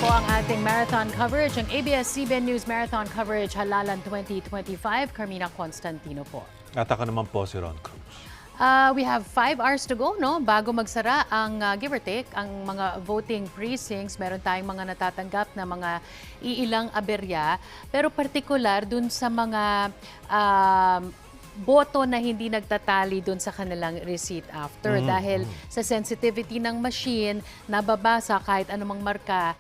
po ang ating marathon coverage, ang ABS-CBN News Marathon Coverage Halalan 2025. Carmina Constantino po. At ako naman po si Ron Cruz. We have 5 hours to go, no? Bago magsara ang give or take, ang mga voting precincts. Meron tayong mga natatanggap na mga iilang aberya. Pero partikular dun sa mga boto na hindi nagtatali dun sa kanilang receipt after. Dahil sa sensitivity ng machine, nababasa kahit anumang marka